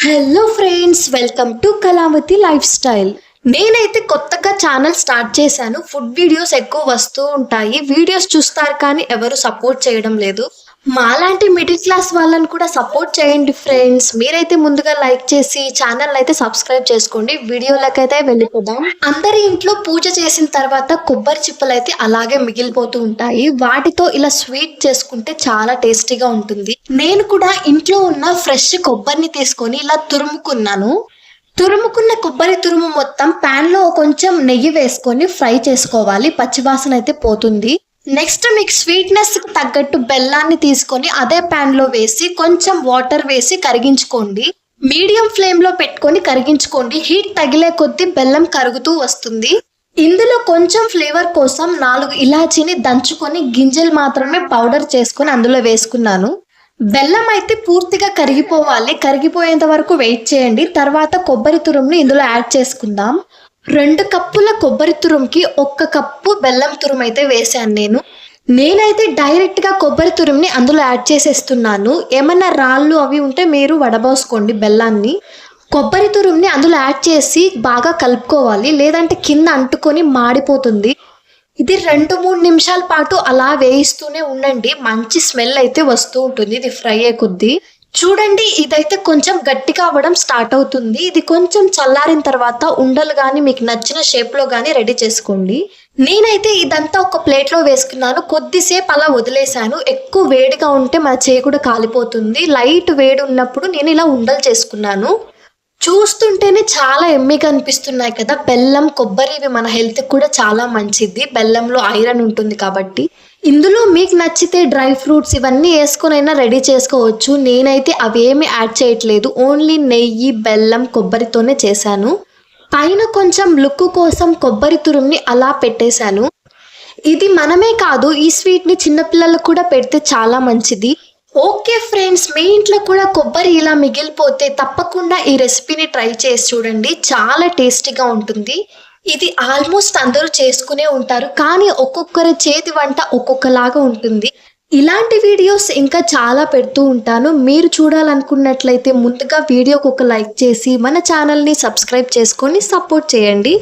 Hello friends, welcome to Kalavathi life style. నేనైతే కొత్తగా channel start చేశాను. ఫుడ్ వీడియోస్ ఎక్కువ వస్తూ ఉంటాయి. వీడియోస్ చూస్తారు కానీ ఎవరు సపోర్ట్ చేయడం లేదు. మాలాంటి మిడిల్ క్లాస్ వాళ్ళని కూడా సపోర్ట్ చేయండి ఫ్రెండ్స్. మీరైతే ముందుగా లైక్ చేసి ఛానల్ అయితే సబ్స్క్రైబ్ చేసుకోండి. వీడియోలకైతే వెళ్ళిపోదాం. అందరి ఇంట్లో పూజ చేసిన తర్వాత కొబ్బరి చిప్పలు అయితే అలాగే మిగిలిపోతూ ఉంటాయి. వాటితో ఇలా స్వీట్ చేసుకుంటే చాలా టేస్టీగా ఉంటుంది. నేను కూడా ఇంట్లో ఉన్న ఫ్రెష్ కొబ్బరిని తీసుకొని ఇలా తురుముకున్నాను. తురుముకున్న కొబ్బరి తురుము మొత్తం ప్యాన్ లో కొంచెం నెయ్యి వేసుకొని ఫ్రై చేసుకోవాలి. పచ్చివాసన అయితే పోతుంది. నెక్స్ట్ మీకు స్వీట్నెస్ తగ్గట్టు బెల్లాన్ని తీసుకొని అదే ప్యాన్ లో వేసి కొంచెం వాటర్ వేసి కరిగించుకోండి. మీడియం ఫ్లేమ్ లో పెట్టుకొని కరిగించుకోండి. హీట్ తగిలే కొద్దీ బెల్లం కరుగుతూ వస్తుంది. ఇందులో కొంచెం ఫ్లేవర్ కోసం 4 ఇలాచీని దంచుకొని గింజలు మాత్రమే పౌడర్ చేసుకొని అందులో వేసుకున్నాను. బెల్లం అయితే పూర్తిగా కరిగిపోవాలి. కరిగిపోయేంత వరకు వెయిట్ చేయండి. తర్వాత కొబ్బరి తురుముని ఇందులో యాడ్ చేసుకుందాం. 2 కప్పుల కొబ్బరి తురుముకి 1 కప్పు బెల్లం తురుము అయితే వేసాను. నేనైతే డైరెక్ట్ గా కొబ్బరి తురుముని అందులో యాడ్ చేసేస్తున్నాను. ఏమన్నా రాళ్ళు అవి ఉంటే మీరు వడబోసుకోండి బెల్లాన్ని. కొబ్బరి తురుముని అందులో యాడ్ చేసి బాగా కలుపుకోవాలి, లేదంటే కింద అంటుకొని మాడిపోతుంది. ఇది 2-3 నిమిషాల పాటు అలా వేయిస్తూనే ఉండండి. మంచి స్మెల్ అయితే వస్తూ ఉంటుంది ఇది ఫ్రై అయ్యే కొద్దీ. చూడండి, ఇదైతే కొంచెం గట్టిగా అవ్వడం స్టార్ట్ అవుతుంది. ఇది కొంచెం చల్లారిన తర్వాత ఉండలు కానీ మీకు నచ్చిన షేప్ లో కానీ రెడీ చేసుకోండి. నేనైతే ఇదంతా ఒక ప్లేట్ లో వేసుకున్నాను. కొద్దిసేపు అలా వదిలేశాను. ఎక్కువ వేడిగా ఉంటే మన చేయి కూడా కాలిపోతుంది. లైట్ వేడి ఉన్నప్పుడు నేను ఇలా ఉండలు చేసుకున్నాను. చూస్తుంటేనే చాలా ఎమ్మిగా అనిపిస్తున్నాయి కదా. బెల్లం, కొబ్బరి ఇవి మన హెల్త్ కూడా చాలా మంచిది. బెల్లంలో ఐరన్ ఉంటుంది కాబట్టి. ఇందులో మీకు నచ్చితే డ్రై ఫ్రూట్స్ ఇవన్నీ వేసుకొనైనా రెడీ చేసుకోవచ్చు. నేనైతే అవేమి యాడ్ చేయట్లేదు. ఓన్లీ నెయ్యి, బెల్లం, కొబ్బరితోనే చేశాను. పైన కొంచెం లుక్ కోసం కొబ్బరి తురుముని అలా పెట్టేశాను. ఇది మనమే కాదు, ఈ స్వీట్ని చిన్నపిల్లలకు కూడా పెడితే చాలా మంచిది. ఓకే ఫ్రెండ్స్, మీ ఇంట్లో కూడా కొబ్బరి ఇలా మిగిలిపోతే తప్పకుండా ఈ రెసిపీని ట్రై చేసి చూడండి. చాలా టేస్టీగా ఉంటుంది. ఇది ఆల్మోస్ట్ అందరూ చేసుకునే ఉంటారు, కానీ ఒక్కొక్కరి చేతి వంట ఒక్కొక్కలాగా ఉంటుంది. ఇలాంటి వీడియోస్ ఇంకా చాలా పెడుతూ ఉంటాను. మీరు చూడాలనుకున్నట్లయితే ముందుగా వీడియోకి ఒక లైక్ చేసి మన ఛానల్ని సబ్స్క్రైబ్ చేసుకొని సపోర్ట్ చేయండి.